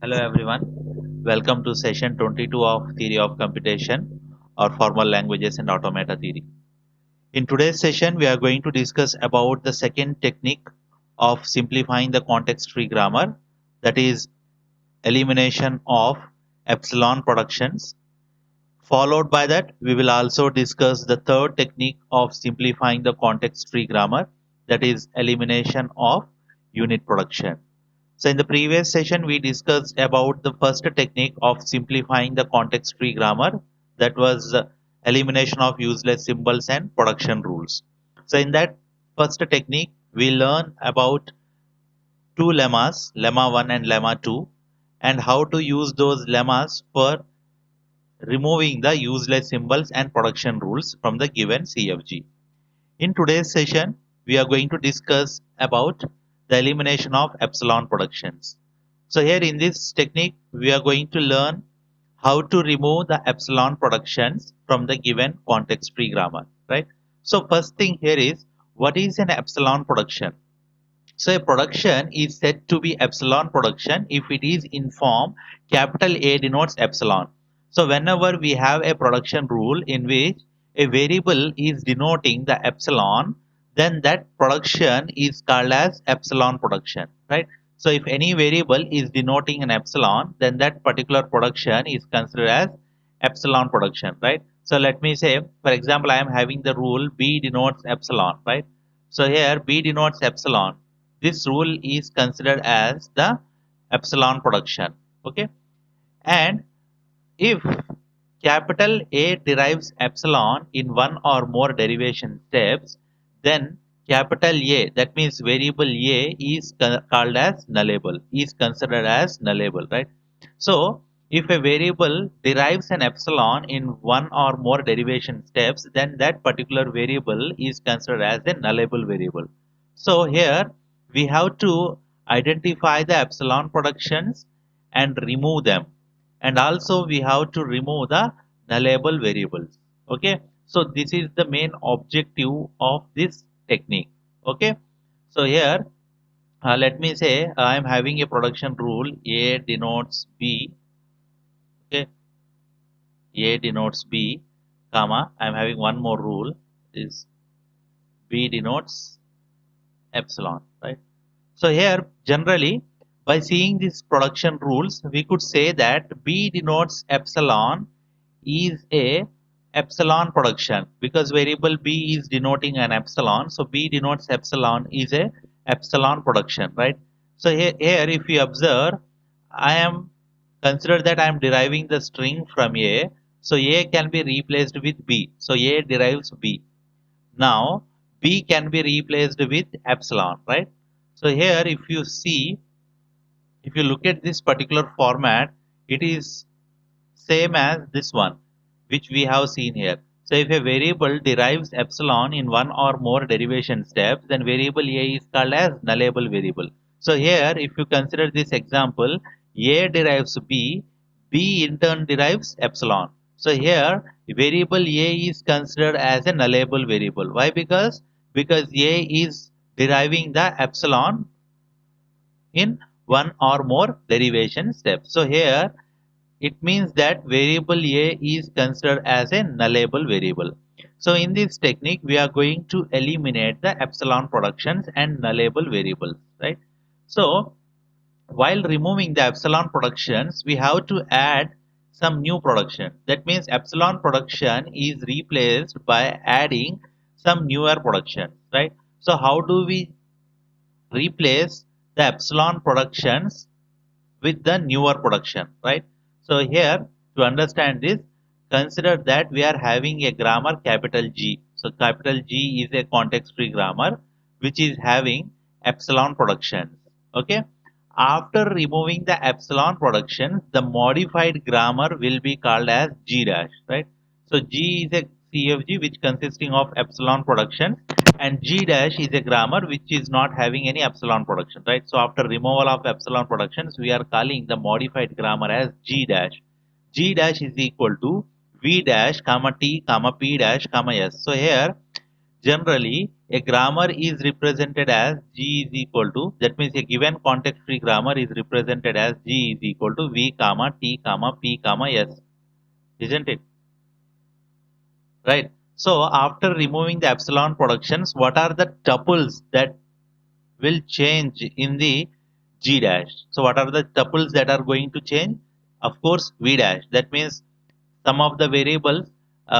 Hello everyone. Welcome to session 22 of Theory of Computation or Formal Languages and Automata Theory. In today's session, we are going to discuss about the second technique of simplifying the context-free grammar, that is elimination of epsilon productions. Followed by that, we will also discuss the third technique of simplifying the context-free grammar, that is elimination of unit production. So in the previous session, we discussed about the first technique of simplifying the context-free grammar, that was elimination of useless symbols and production rules. So in that first technique, we learn about two lemmas, lemma 1 and lemma 2, and how to use those lemmas for removing the useless symbols and production rules from the given CFG. In today's session, we are going to discuss about the elimination of epsilon productions. So here in this technique, we are going to learn how to remove the epsilon productions from the given context-free grammar, right? So first thing here is, what is an epsilon production? So a production is said to be epsilon production if it is in form capital A denotes epsilon. So whenever we have a production rule in which a variable is denoting the epsilon, then that production is called as epsilon production, right? So if any variable is denoting an epsilon, then that particular production is considered as epsilon production, right? So let me say, for example, I am having the rule B denotes epsilon, right? So here B denotes epsilon. This rule is considered as the epsilon production. Okay, and if capital A derives epsilon in one or more derivation steps, then capital A, that means variable A, is called as nullable, is considered as nullable, right? So if a variable derives an epsilon in one or more derivation steps, then that particular variable is considered as a nullable variable. So here we have to identify the epsilon productions and remove them, and also we have to remove the nullable variables. Okay, so this is the main objective of this technique. Okay, so here let me say I am having a production rule A denotes B. Okay, A denotes B, comma, I am having one more rule is B denotes epsilon, right? So here generally by seeing these production rules, we could say that B denotes epsilon is a epsilon production because variable B is denoting an epsilon. So B denotes epsilon is a epsilon production, right? So here if you observe, I am consider that I am deriving the string from A. So A can be replaced with B. So A derives B. Now B can be replaced with epsilon, right? So here if you see, if you look at this particular format, it is same as this one, which we have seen here. So if a variable derives epsilon in one or more derivation steps, then variable A is called as nullable variable. So here, if you consider this example, A derives B, B in turn derives epsilon. So here, variable A is considered as a nullable variable. Why? Because A is deriving the epsilon in one or more derivation steps. So here it means that variable A is considered as a nullable variable. So in this technique, we are going to eliminate the epsilon productions and nullable variables, right? So while removing the epsilon productions, we have to add some new production. That means epsilon production is replaced by adding some newer production, right? So how do we replace the epsilon productions with the newer production, right? So here to understand this, consider that we are having a grammar capital G. So capital G is a context-free grammar which is having epsilon productions. Okay. After removing the epsilon productions, the modified grammar will be called as G dash, right? So G is a CFG which consisting of epsilon productions, and G dash is a grammar which is not having any epsilon production, right? So after removal of epsilon productions, we are calling the modified grammar as G dash. G dash is equal to V dash comma T comma P dash comma S. So here generally a grammar is represented as G is equal to, that means a given context free grammar is represented as G is equal to V comma T comma P comma S, isn't it? Right. So after removing the epsilon productions, what are the tuples that will change in the G dash? So what are the tuples that are going to change? Of course, V dash. That means some of the variables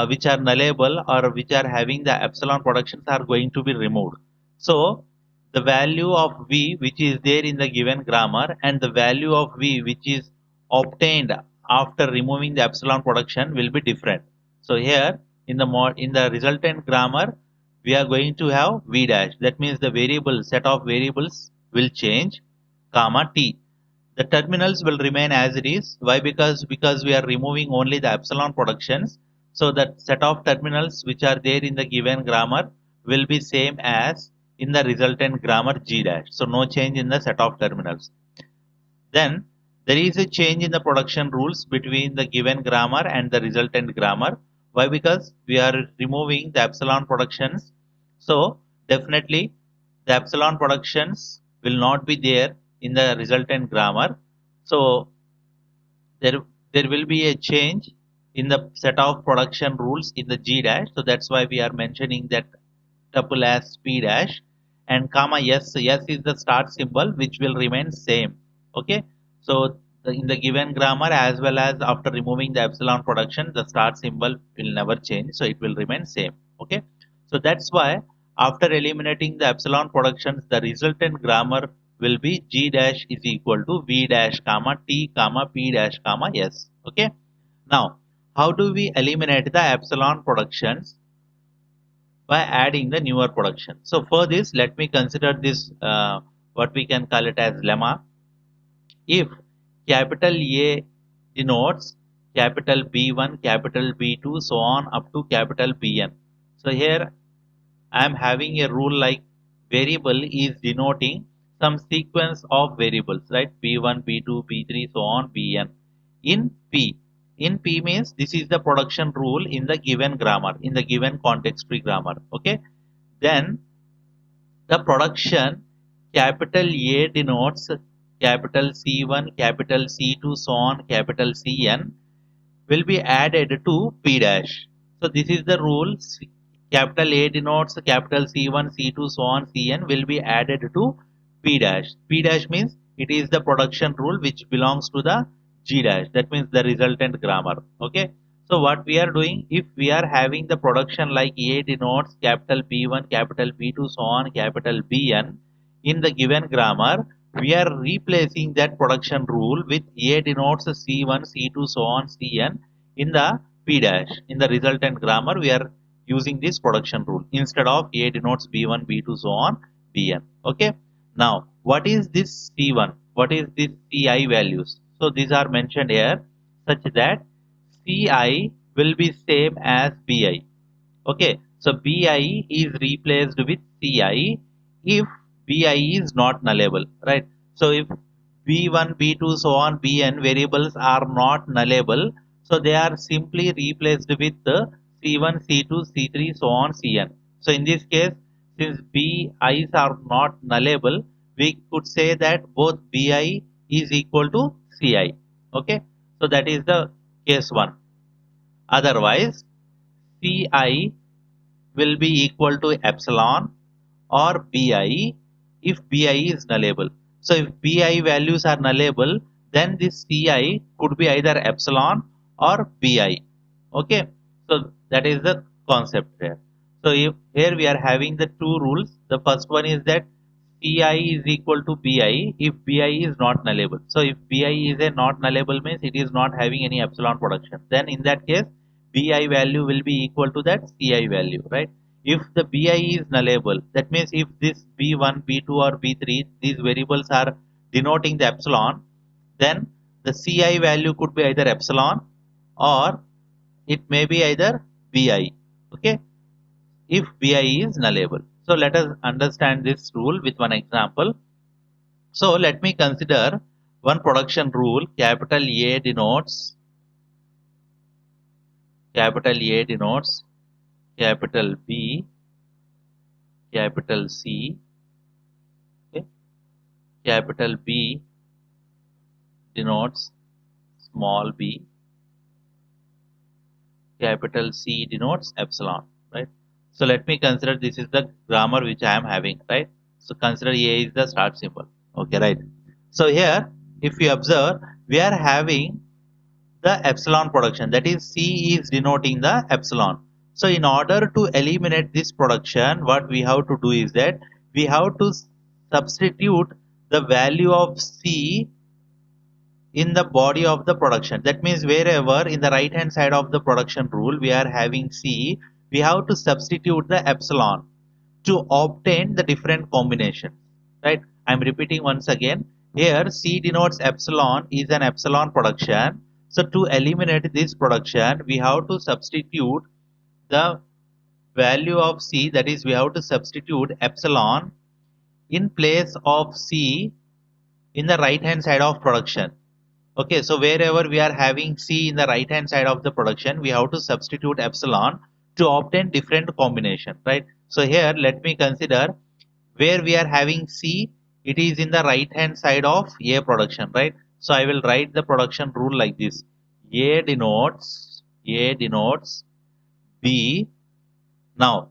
which are nullable or which are having the epsilon productions are going to be removed. So the value of V which is there in the given grammar and the value of V which is obtained after removing the epsilon production will be different. So here in the resultant grammar we are going to have V dash. That means the variable set of variables will change, comma T. The terminals will remain as it is. Why? Because we are removing only the epsilon productions. So that set of terminals which are there in the given grammar will be same as in the resultant grammar G dash. So no change in the set of terminals. Then there is a change in the production rules between the given grammar and the resultant grammar. Why? Because we are removing the epsilon productions. So definitely the epsilon productions will not be there in the resultant grammar. So there there will be a change in the set of production rules in the G dash. So that's why we are mentioning that tuple as P dash and comma S. S is the start symbol which will remain same. Okay. So in the given grammar as well as after removing the epsilon production, the start symbol will never change. So it will remain same. Okay. So that's why after eliminating the epsilon productions, the resultant grammar will be G dash is equal to V dash comma T comma P dash comma S. Okay. Now, how do we eliminate the epsilon productions? By adding the newer production. So for this, let me consider this what we can call it as lemma. If capital A denotes capital B1, capital B2, so on up to capital Bn. So here I am having a rule like variable is denoting some sequence of variables, right? B1, B2, B3, so on, Bn. In P. In P means this is the production rule in the given grammar, in the given context free grammar. Okay. Then the production capital A denotes capital C1, capital C2, so on, capital Cn will be added to P dash. So this is the rule. Capital A denotes capital C1, C2, so on, Cn will be added to P dash. P dash means it is the production rule which belongs to the G dash. That means the resultant grammar. Okay. So what we are doing, if we are having the production like A denotes capital B1, capital B2, so on, capital Bn in the given grammar, we are replacing that production rule with A denotes C1, C2, so on, Cn in the P dash. In the resultant grammar, we are using this production rule instead of A denotes B1, B2, so on, Bn. Okay. Now, what is this C1? What is this Ci values? So these are mentioned here such that Ci will be same as Bi. Okay, so Bi is replaced with Ci if Bi is not nullable, right? So if B1, B2, so on, Bn variables are not nullable, so they are simply replaced with the C1, C2, C3, so on, Cn. So in this case, since Bi's are not nullable, we could say that both Bi is equal to Ci. Okay, so that is the case 1. Otherwise, Ci will be equal to epsilon or Bi if Bi is nullable. So if Bi values are nullable, then this Ci could be either epsilon or Bi. Okay, so that is the concept there. So if here we are having the two rules. The first one is that Ci is equal to Bi if Bi is not nullable. So if Bi is a not nullable means it is not having any epsilon production. Then in that case, Bi value will be equal to that Ci value, right? If the Bi is nullable, that means if this B1, B2 or B3, these variables are denoting the epsilon, then the Ci value could be either epsilon or it may be either Bi. Okay, if Bi is nullable. So let us understand this rule with one example. So let me consider one production rule. Capital A denotes capital B, capital C, okay, capital B denotes small b, capital C denotes epsilon, right? So let me consider this is the grammar which I am having, right? So consider A is the start symbol, okay, right? So here, if you observe, we are having the epsilon production, that is C is denoting the epsilon. So in order to eliminate this production, what we have to do is that we have to substitute the value of C in the body of the production. That means wherever in the right hand side of the production rule we are having C, we have to substitute the epsilon to obtain the different combinations, right? I'm repeating once again. Here C denotes epsilon is an epsilon production. So to eliminate this production, we have to substitute the value of C, that is we have to substitute epsilon in place of C in the right hand side of production. Okay, so wherever we are having C in the right hand side of the production, we have to substitute epsilon to obtain different combination, right? So here let me consider where we are having C, it is in the right hand side of A production, right? So I will write the production rule like this. A denotes B. Now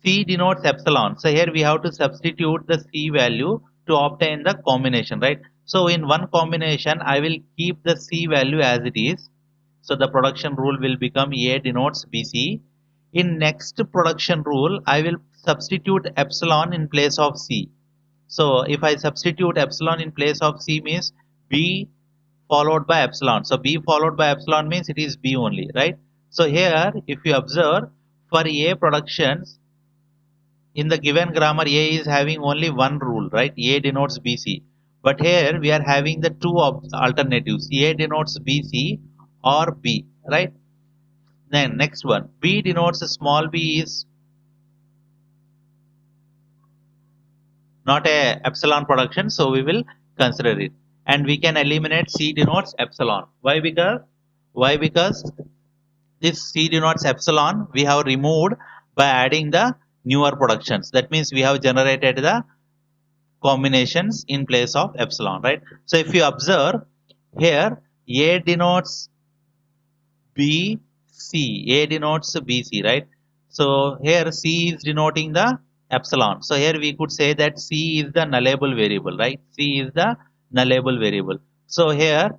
C denotes epsilon. So here we have to substitute the C value to obtain the combination, right? So in one combination, I will keep the C value as it is. So the production rule will become A denotes BC. In next production rule, I will substitute epsilon in place of C. So if I substitute epsilon in place of C means B followed by epsilon. So B followed by epsilon means it is B only, right? So here, if you observe, for A productions, in the given grammar A is having only one rule, right? A denotes BC. But here we are having the two alternatives. A denotes BC or B, right? Then next one, B denotes small b is not a epsilon production, so we will consider it. And we can eliminate C denotes epsilon. Why? Because this C denotes epsilon we have removed by adding the newer productions. That means we have generated the combinations in place of epsilon, right? So if you observe here, A denotes BC, A denotes BC, right? So here C is denoting the epsilon. So here we could say that C is the nullable variable, right? C is the nullable variable. So here,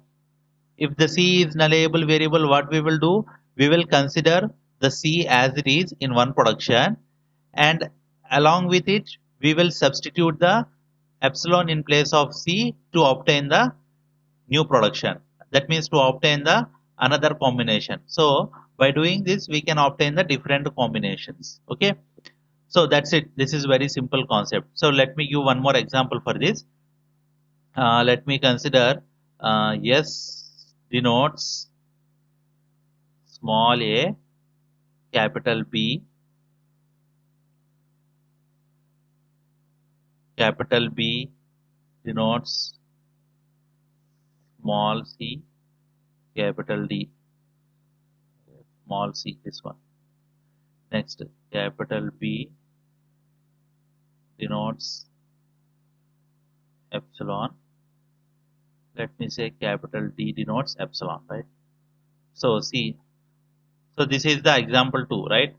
if the C is nullable variable, what we will do? We will consider the C as it is in one production, and along with it, we will substitute the epsilon in place of C to obtain the new production. That means to obtain the another combination. So by doing this, we can obtain the different combinations. Okay. So that's it. This is very simple concept. So let me give one more example for this. Let me consider S denotes small a, capital B, capital B denotes small c, capital D, small c, this one. Next, capital B denotes epsilon. Let me say capital D denotes epsilon, right? So see, so this is the example 2, right?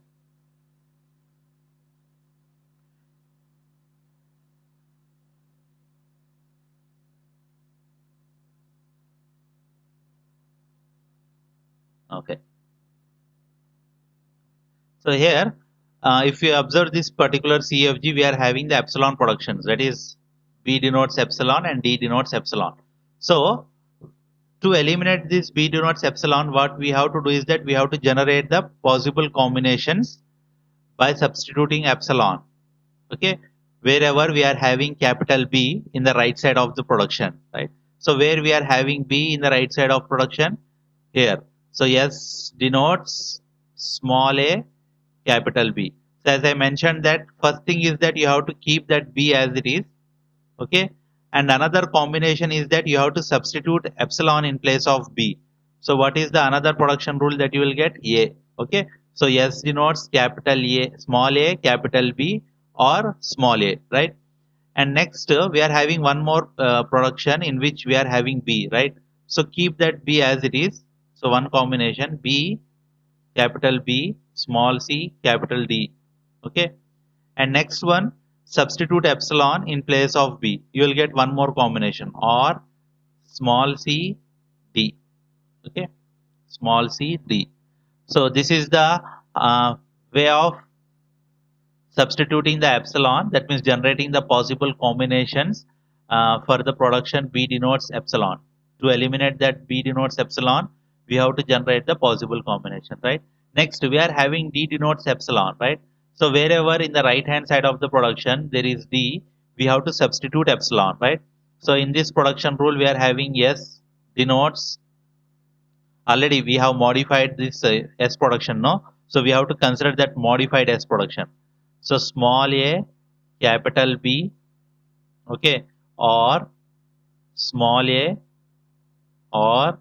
Okay. So here, if you observe this particular CFG, we are having the epsilon productions. That is, B denotes epsilon and D denotes epsilon. So to eliminate this B denotes epsilon, what we have to do is that we have to generate the possible combinations by substituting epsilon. Okay, wherever we are having capital B in the right side of the production, right? So where we are having B in the right side of production, here. So S denotes small a, capital B. So as I mentioned, that first thing is that you have to keep that B as it is, okay? And another combination is that you have to substitute epsilon in place of B. So what is the another production rule that you will get? A, okay? So S denotes capital A, small a, capital B, or small a, right? And next we are having one more production in which we are having b, right? So keep that b as it is. So one combination b capital B small c capital D. Okay. And next one, substitute epsilon in place of b. You will get one more combination, or small c d. Okay. Small c d. So this is the way of substituting the epsilon, that means generating the possible combinations for the production b denotes epsilon. To eliminate that b denotes epsilon, we have to generate the possible combination, right? Next we are having d denotes epsilon, right? So wherever in the right hand side of the production there is d, we have to substitute epsilon, right? So in this production rule we are having s denotes, already we have modified this s production, no? So we have to consider that modified s production. So small a capital B, okay, or small a or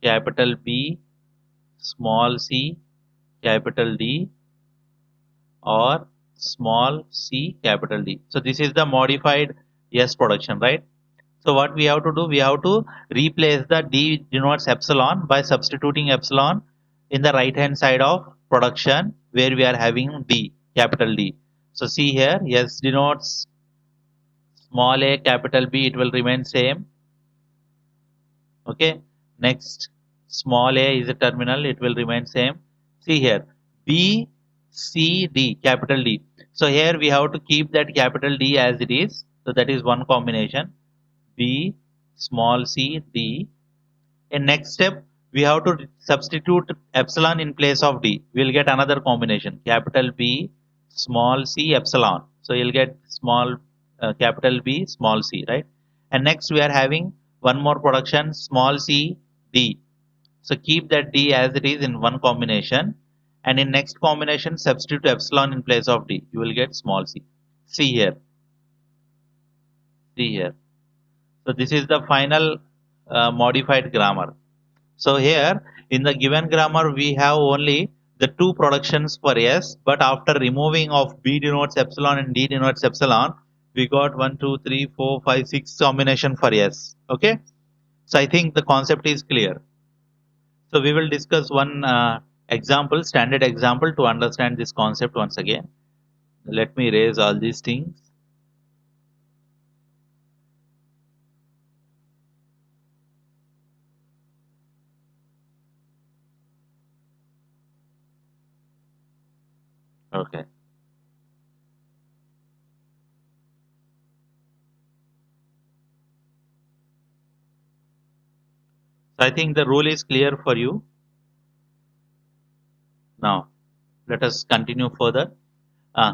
capital B small c capital D, or small c capital D. So this is the modified s production, right? So what we have to do, we have to replace the d denotes epsilon by substituting epsilon in the right hand side of production where we are having d, capital D. So see here, s denotes small a capital B, it will remain same. Okay. Next, small a is a terminal, it will remain same. See here, B, C, D, capital D. So here we have to keep that capital D as it is. So that is one combination. B, small c, D. In next step, we have to substitute epsilon in place of D. We will get another combination, capital B, small c, epsilon. So you'll get small capital B, small c, right? And next we are having one more production, small c, D. So keep that D as it is in one combination. And in next combination, substitute epsilon in place of D. You will get small c. See here. See here. So this is the final modified grammar. So here in the given grammar we have only the two productions for S, but after removing of B denotes epsilon and D denotes epsilon, we got 1, 2, 3, 4, 5, 6 combination for S. Okay. So I think the concept is clear. So we will discuss one example, standard example to understand this concept once again. Let me erase all these things. Okay. So I think the rule is clear for you. Now let us continue further.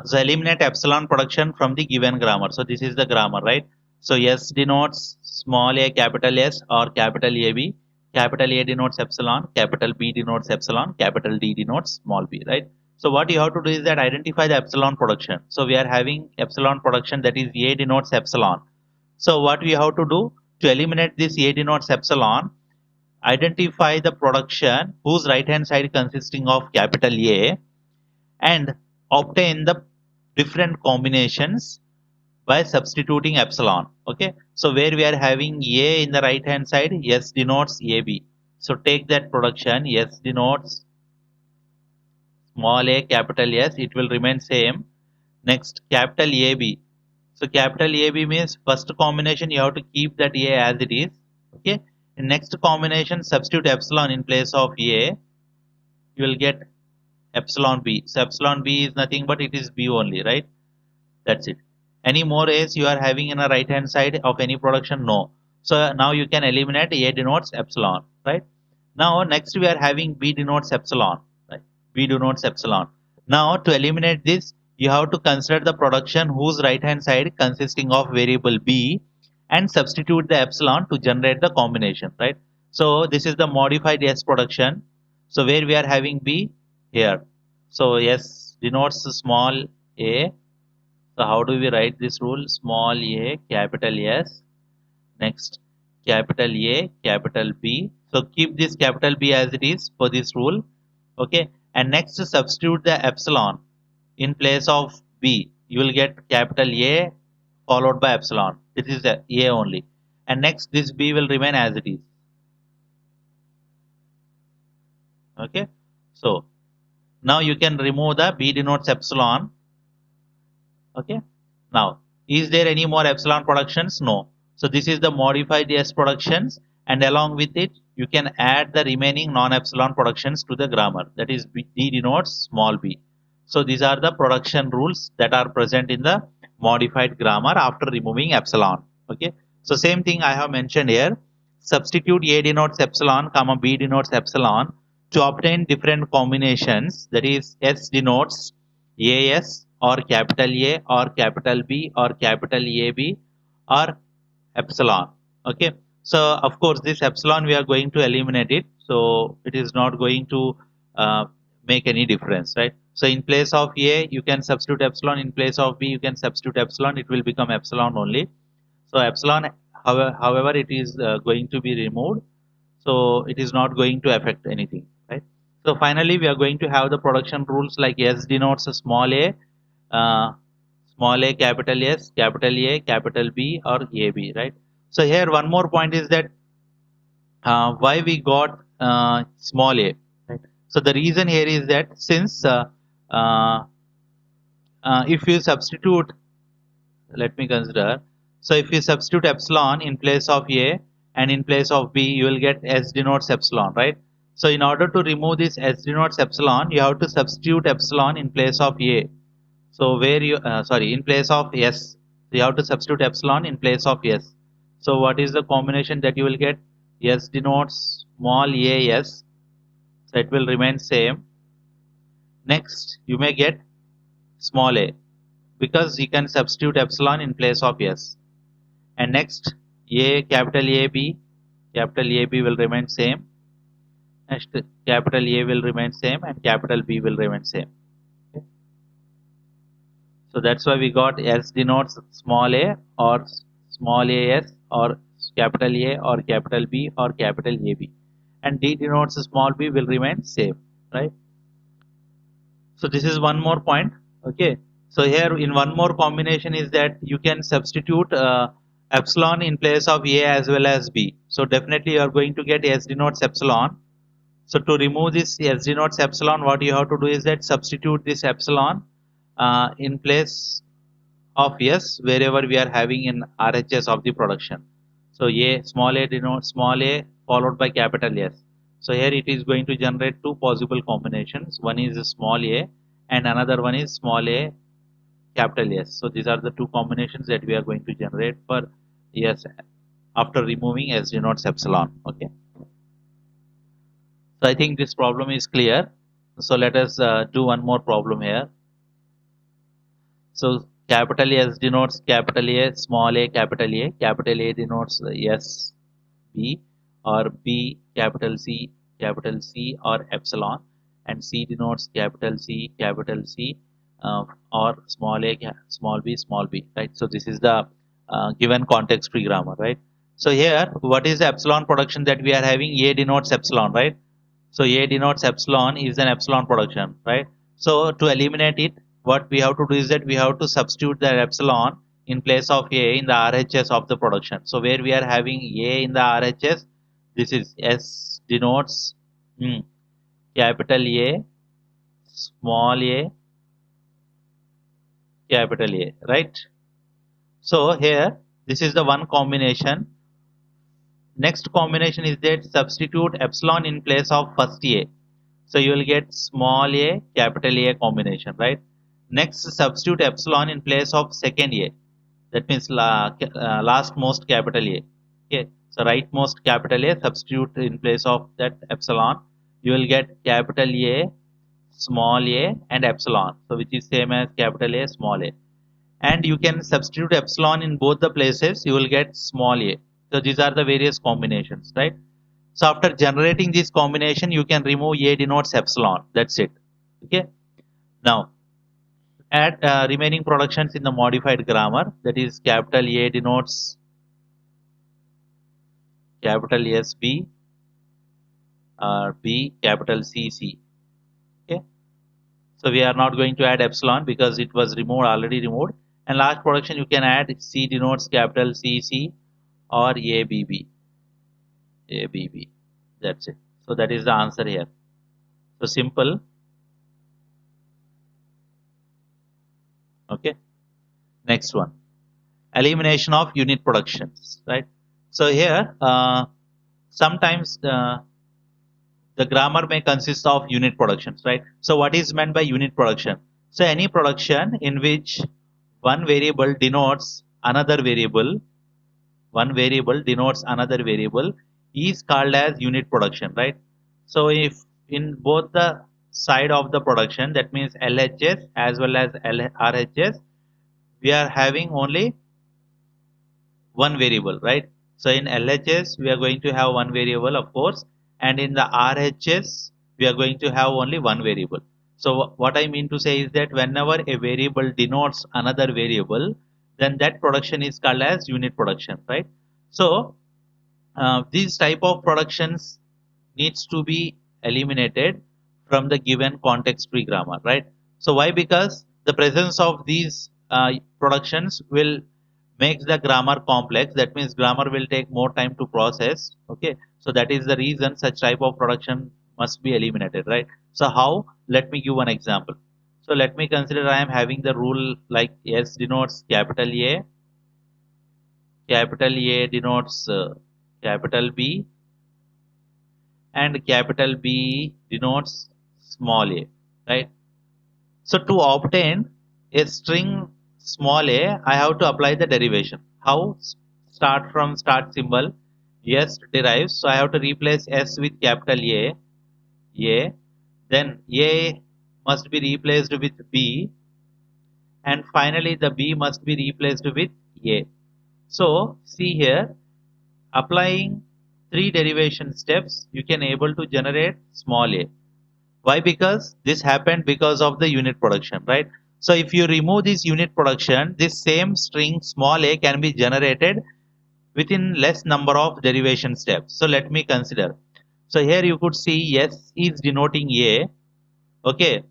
So eliminate epsilon production from the given grammar. So this is the grammar, right? So S denotes small a capital S or capital AB. Capital A denotes epsilon, capital B denotes epsilon, capital D denotes small b, right? So what you have to do is that identify the epsilon production. So we are having epsilon production, that is A denotes epsilon. So what we have to do to eliminate this A denotes epsilon, identify the production whose right hand side consisting of capital A and obtain the different combinations by substituting epsilon. Okay, so where we are having a in the right hand side, s denotes ab. So take that production, s denotes small a capital S, it will remain same. Next, capital AB. So capital AB means first combination you have to keep that a as it is. Okay, in next combination substitute epsilon in place of a, you will get epsilon b. So epsilon b is nothing but it is b only, right? That's it. Any more A's you are having in a right hand side of any production? No. So now you can eliminate A denotes epsilon, right? Now next we are having B denotes epsilon, right? B denotes epsilon. Now to eliminate this, you have to consider the production whose right hand side consisting of variable B and substitute the epsilon to generate the combination, right? So this is the modified S production. So where we are having B here. So S denotes small a, so how do we write this rule? Small a, capital S, next capital A, capital B. So keep this capital B as it is for this rule. Okay. And next substitute the epsilon in place of B, you will get capital A followed by epsilon. This is the A only. And next this B will remain as it is. Okay. So now you can remove the B denotes epsilon. Okay. Now, is there any more epsilon productions? No. So this is the modified S productions, and along with it, you can add the remaining non-epsilon productions to the grammar. That is D denotes small b. So these are the production rules that are present in the modified grammar after removing epsilon. Okay. So same thing I have mentioned here. Substitute A denotes epsilon, comma B denotes epsilon to obtain different combinations. That is S denotes AS or capital A or capital B or capital AB or epsilon. Okay. So of course this epsilon we are going to eliminate it. So it is not going to uh, make any difference, right? So in place of A you can substitute epsilon. In place of B you can substitute epsilon. It will become epsilon only. So epsilon, however, it is going to be removed. So it is not going to affect anything, right? So finally, we are going to have the production rules like S denotes a uh, small a, capital S, capital A, capital B, or AB, right? So here one more point is that why we got small a, right? So the reason here is that since uh, if you substitute, let me consider. So if you substitute epsilon in place of A and in place of B, you will get S denotes epsilon, right? So in order to remove this S denotes epsilon, you have to substitute epsilon in place of A. So where you, sorry, in place of S. So you have to substitute epsilon in place of S. So what is the combination that you will get? S denotes small as. So it will remain same. Next, you may get small a because you can substitute epsilon in place of S. And next a capital capital AB will remain same. Next capital A will remain same and capital B will remain same. Okay. So that's why we got S denotes small a or small as or capital A or capital B or capital AB, and D denotes small b will remain same, right? So this is one more point. Okay. So here in one more combination is that you can substitute epsilon in place of A as well as B. So definitely you are going to get S denotes epsilon. So to remove this S denotes epsilon, what you have to do is that substitute this epsilon in place of S wherever we are having in RHS of the production. So A, small a denotes small a followed by capital S. So here it is going to generate two possible combinations. One is small a and another one is small a capital S. So these are the two combinations that we are going to generate for S after removing S denotes epsilon. Okay. So I think this problem is clear. So let us do one more problem here. So capital S denotes capital A, small a, capital A denotes S, B, or B, capital C, or epsilon, and C denotes capital C, or small a, small b, right? So this is the given context free grammar, right? So here, what is the epsilon production that we are having? A denotes epsilon, right? So A denotes epsilon is an epsilon production, right? So to eliminate it, what we have to do is that we have to substitute the epsilon in place of A in the RHS of the production. So where we are having A in the RHS, this is S denotes capital A, small a, capital A, right? So here, this is the one combination. Next combination is that substitute epsilon in place of first A. So you will get small a, capital A combination, right? Next, substitute epsilon in place of second A. That means last most capital A. Okay. So rightmost capital A, substitute in place of that epsilon. You will get capital A, small a, and epsilon. So which is same as capital A, small a. And you can substitute epsilon in both the places. You will get small a. So these are the various combinations, right? So after generating this combination, you can remove A denotes epsilon. That's it. Okay. Now add remaining productions in the modified grammar. That is capital A denotes capital SB or B capital CC. Okay. So we are not going to add epsilon because it was removed, already removed. And last production you can add C denotes capital CC or ABB. ABB. That's it. So that is the answer here. So simple. Okay. Next one. Elimination of unit productions. Right. So here sometimes the grammar may consist of unit productions, right? So what is meant by unit production? So any production in which one variable denotes another variable, one variable denotes another variable is called as unit production, right? So if in both the side of the production, that means LHS as well as RHS, we are having only one variable, right? So in LHS, we are going to have one variable, of course, and in the RHS, we are going to have only one variable. So what I mean to say is that whenever a variable denotes another variable, then that production is called as unit production, right? So these type of productions needs to be eliminated from the given context free grammar, right? So why? Because the presence of these productions will makes the grammar complex. That means grammar will take more time to process. Okay, so that is the reason such type of production must be eliminated, right? So how? Let me give one example. So let me consider I am having the rule like S denotes capital A denotes capital B, and capital B denotes small a, right? So to obtain a string small a, I have to apply the derivation. How? Start from start symbol, S derives. So I have to replace S with capital A. Then A must be replaced with B, and finally the B must be replaced with A. So see here, applying three derivation steps, you can able to generate small a. Why? Because this happened because of the unit production, right? So if you remove this unit production, this same string small a can be generated within less number of derivation steps. So let me consider. So here you could see S is denoting A, okay,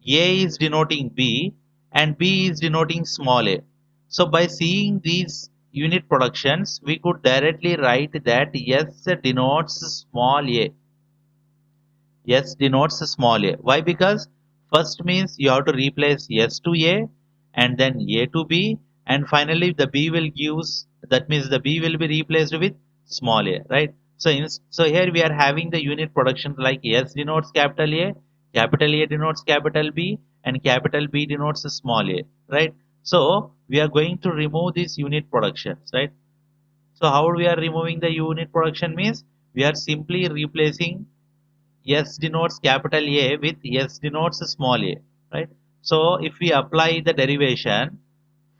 A is denoting B, and B is denoting small a. So by seeing these unit productions, we could directly write that S denotes small a. S denotes small a. Why? Because first means you have to replace S to A and then A to B, and finally the B will gives, that means the B will be replaced with small a, right? So so here we are having the unit production like S denotes capital A denotes capital B, and capital B denotes small a, right? So we are going to remove these unit productions, right? So how we are removing the unit production means we are simply replacing S denotes capital A with S denotes small a, right? So if we apply the derivation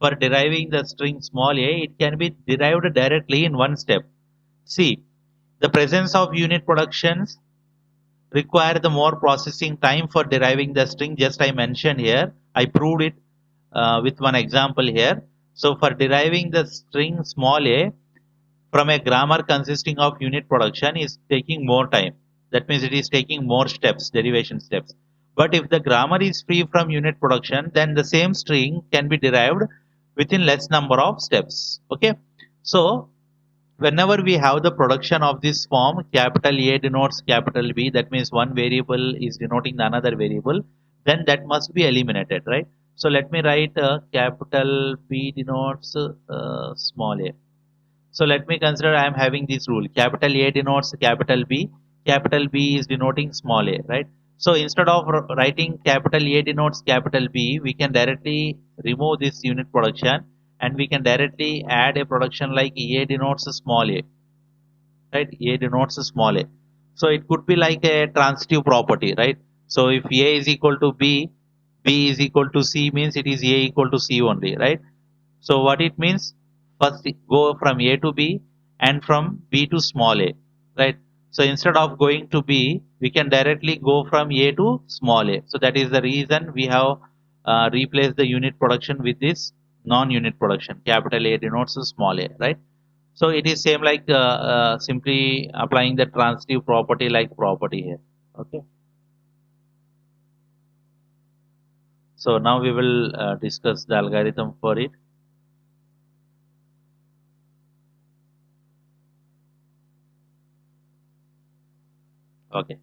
for deriving the string small a, it can be derived directly in one step. See, the presence of unit productions require the more processing time for deriving the string. Just I mentioned here, I proved it with one example here. So for deriving the string small a, from a grammar consisting of unit production is taking more time. That means it is taking more steps, derivation steps. But if the grammar is free from unit production, then the same string can be derived within less number of steps. Okay. So whenever we have the production of this form, capital A denotes capital B, that means one variable is denoting the another variable, then that must be eliminated, right? So let me write capital B denotes small a. So let me consider I am having this rule. Capital A denotes capital B is denoting small a, right? So instead of writing capital A denotes capital B, we can directly remove this unit production and we can directly add a production like A denotes small a, right? A denotes small a. So it could be like a transitive property, right? So if A is equal to B, B is equal to C means it is A equal to C only, right? So what it means? First go from A to B and from B to small a, right? So instead of going to B, we can directly go from A to small a. So that is the reason we have replaced the unit production with this non-unit production. Capital A denotes small a, right? So it is same like simply applying the transitive property like property here. Okay. So now we will discuss the algorithm for it. Okay.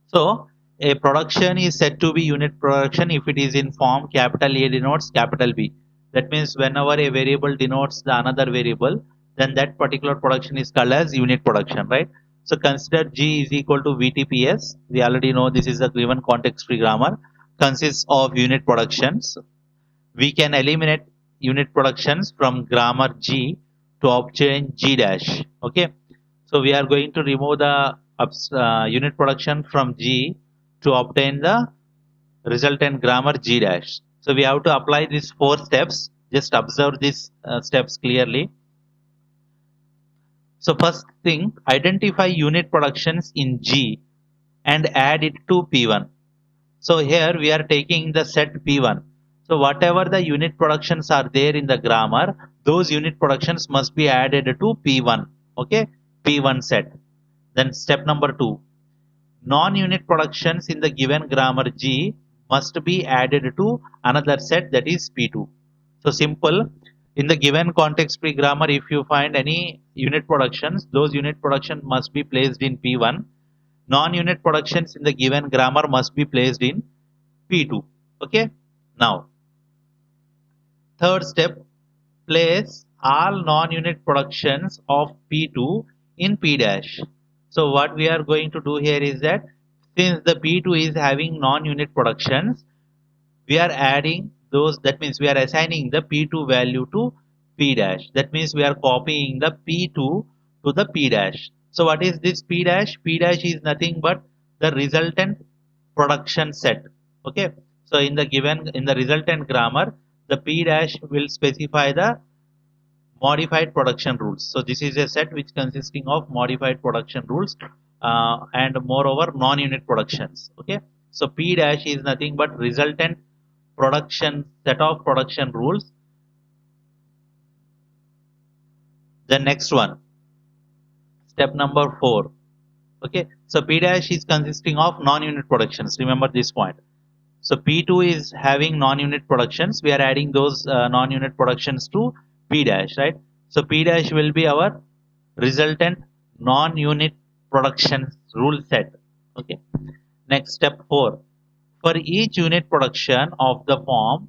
So a production is said to be unit production if it is in form capital A denotes capital B. That means whenever a variable denotes the another variable, then that particular production is called as unit production, right? So consider G is equal to VTPS. We already know this is a given context-free grammar, consists of unit productions. We can eliminate unit productions from grammar G to obtain G dash. Okay, so we are going to remove the unit production from G to obtain the resultant grammar G dash. So we have to apply these four steps. Just observe these steps clearly. So first thing, identify unit productions in G and add it to P1. So here we are taking the set P1. So whatever the unit productions are there in the grammar, those unit productions must be added to P1. Okay, P1 set. Then step number 2, non-unit productions in the given grammar G must be added to another set, that is P2. So simple. In the given context-free grammar, if you find any unit productions, those unit productions must be placed in P1. Non-unit productions in the given grammar must be placed in P2. Okay. Now, third step, place all non-unit productions of P2 in P dash. So what we are going to do here is that since the P2 is having non-unit productions, we are adding those, that means we are assigning the P2 value to P dash. That means we are copying the P2 to the P dash. So what is this P dash? P dash is nothing but the resultant production set. Okay. So in the resultant grammar, the P dash will specify the modified production rules. So this is a set which consisting of modified production rules and moreover non-unit productions. Okay. So P dash is nothing but resultant production set of production rules. The next one, step number 4. Okay. So P dash is consisting of non-unit productions. Remember this point. So P2 is having non-unit productions. We are adding those non-unit productions to P dash, right? So P dash will be our resultant non-unit production rule set. Okay. Next step 4. For each unit production of the form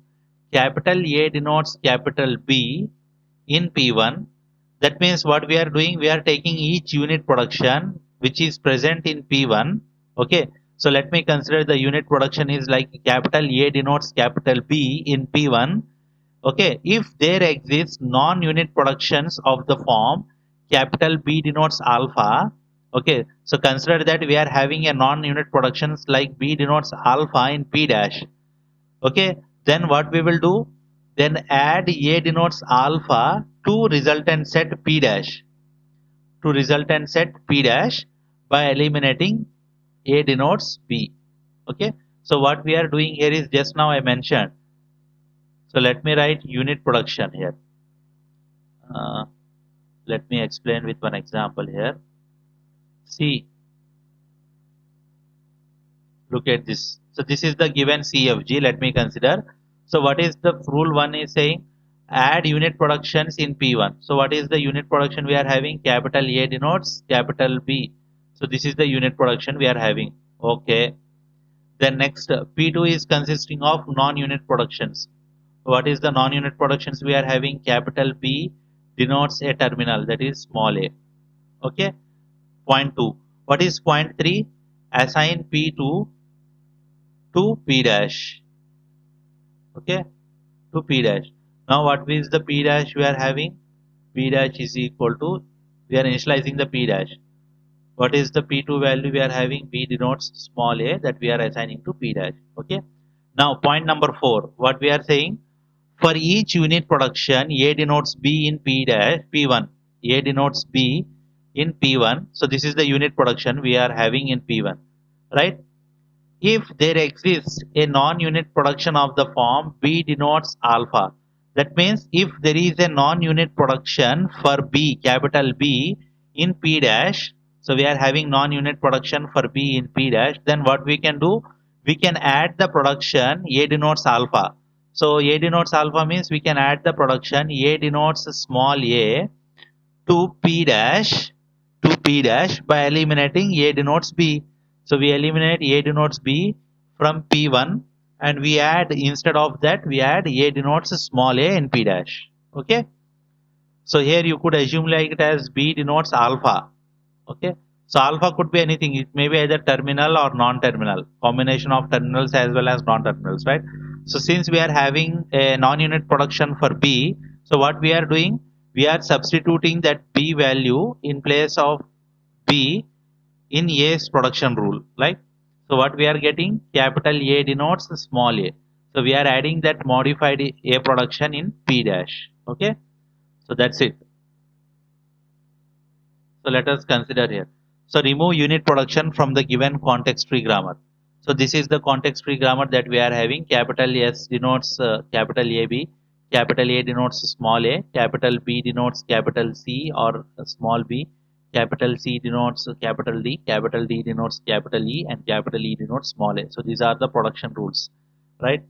capital A denotes capital B in P1, that means what we are doing, we are taking each unit production which is present in P1. Okay. So let me consider the unit production is like capital A denotes capital B in P1. Okay. If there exists non-unit productions of the form capital B denotes alpha. Okay. So consider that we are having a non-unit productions like B denotes alpha in P dash. Okay. Then what we will do? Then add A denotes alpha to resultant set P dash by eliminating A denotes B. Okay. So what we are doing here is just now I mentioned. So let me write unit production here. Uh, Let me explain with one example here. See, look at this. So this is the given CFG. Let me consider. So what is the rule 1 is saying? Add unit productions in P1. So what is the unit production we are having? Capital A denotes capital B. So this is the unit production we are having. Okay. Then next, P2 is consisting of non-unit productions. What is the non-unit productions we are having? Capital B denotes a terminal, that is small a. Okay. Point 2. What is point 3? Assign P2 to P dash. Okay. To P dash. Now what is the P dash we are having? P dash is equal to, we are initializing the P dash. What is the P2 value we are having? P denotes small a, that we are assigning to P dash. Okay. Now point number 4. What we are saying? For each unit production, A denotes B in P dash P1. A denotes B in P1. So this is the unit production we are having in P1. Right? If there exists a non-unit production of the form B denotes alpha, that means if there is a non-unit production for B, capital B in P dash, so we are having non-unit production for B in P dash, then what we can do? we can add the production A denotes alpha. So A denotes alpha means we can add the production A denotes small a to P dash by eliminating A denotes B. So we eliminate A denotes B from P1 and we add, instead of that, we add A denotes small a in P dash. Okay. So here you could assume like it as B denotes alpha. Okay. So alpha could be anything. It may be either terminal or non-terminal, combination of terminals as well as non-terminals, right? So since we are having a non-unit production for B, so what we are doing, we are substituting that B value in place of B in A's production rule, right? So what we are getting, capital A denotes small a. So we are adding that modified A production in P dash. Okay. So that's it. So let us consider here. So remove unit production from the given context free grammar. So this is the context free grammar that we are having. Capital S denotes capital AB, capital A denotes small a, capital B denotes capital C or small b, capital C denotes capital D denotes capital E, and capital E denotes small a. So these are the production rules, right?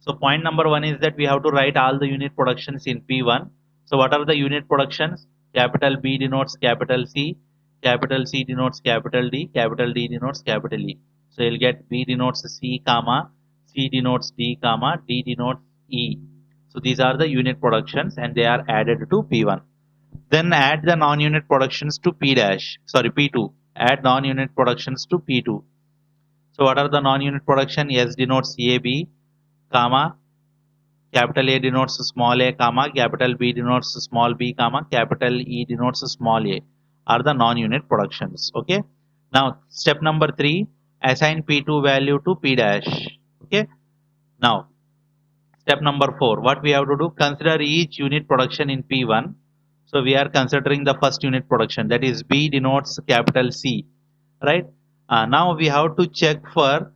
So point number one is that we have to write all the unit productions in P1. So what are the unit productions? Capital B denotes capital C denotes capital D denotes capital E. So you'll get B denotes C, comma, C denotes D, comma, D denotes E. So these are the unit productions and they are added to P1. Then add the non-unit productions to P dash, sorry, P2. Add non-unit productions to P2. So what are the non-unit production? S denotes AB, comma, capital A denotes small a, comma, capital B denotes small b, comma, capital E denotes small a are the non-unit productions. Okay. Now, step number 3, assign P2 value to P dash. Okay. Now, step number 4, what we have to do, consider each unit production in P1. So, we are considering the first unit production, that is B denotes capital C, right? Now, we have to check for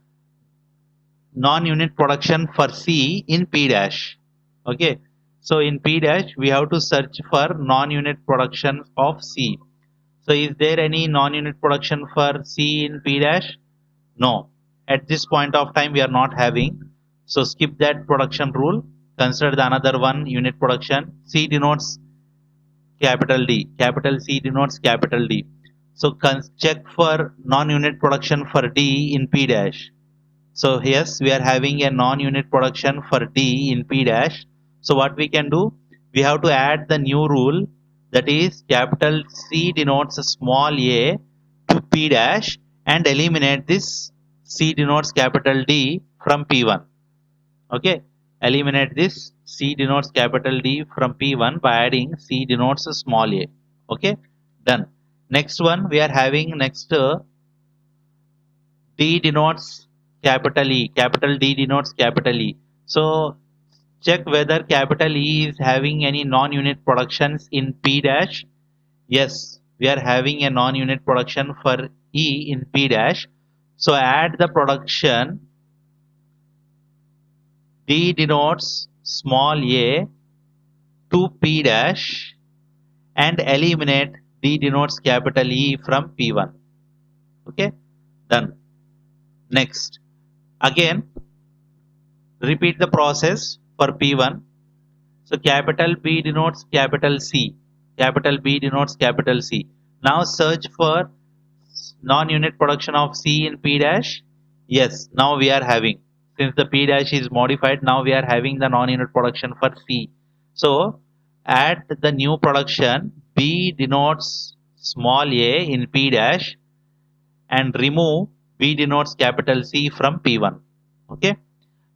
non-unit production for C in P dash. Okay. So in P dash, we have to search for non-unit production of C. So is there any non-unit production for C in P dash? No. At this point of time, we are not having. So skip that production rule. Consider the another one unit production. C denotes capital D. Capital C denotes capital D. So check for non-unit production for D in P dash. So yes, we are having a non-unit production for D in P dash. So what we can do, we have to add the new rule, that is capital C denotes small a to P dash and eliminate this C denotes capital D from P1. Okay, eliminate this C denotes capital D from P1 by adding C denotes small a. Okay, done. Next one we are having next D denotes capital E, capital D denotes capital E. So check whether capital E is having any non-unit productions in P dash. Yes, we are having a non-unit production for E in P dash. So add the production D denotes small a to P dash and eliminate D denotes capital E from P1. Okay, done. Next, again repeat the process for P1. So capital B denotes capital C. Capital B denotes capital C. Now search for non-unit production of C in P dash. Yes, now we are having. Since the P dash is modified, now we are having the non-unit production for C. So add the new production B denotes small a in P dash and remove B denotes capital C from P1. Okay.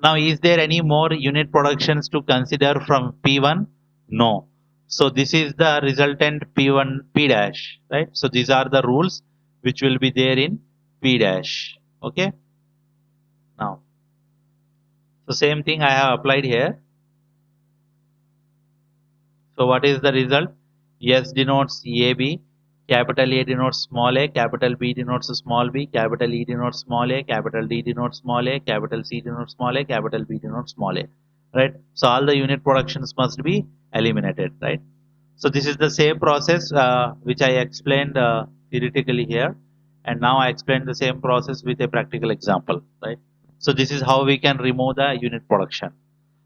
Now, is there any more unit productions to consider from P1? No. So this is the resultant P1 P dash, right? So these are the rules which will be there in P dash. Okay. Now, so same thing I have applied here. So what is the result? S denotes AB, capital A denotes small a, capital B denotes small b, capital E denotes small a, capital D denotes small a, capital C denotes small a, capital B denotes small a. Right? So all the unit productions must be eliminated. Right? So this is the same process which I explained theoretically here, and now I explained the same process with a practical example. Right? So this is how we can remove the unit production.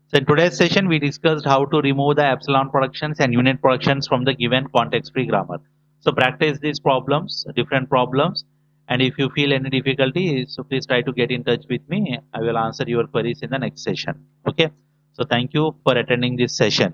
So in today's session, we discussed how to remove the epsilon productions and unit productions from the given context-free grammar. So practice these problems, different problems, and if you feel any difficulty, so please try to get in touch with me. I will answer your queries in the next session. Okay. So thank you for attending this session.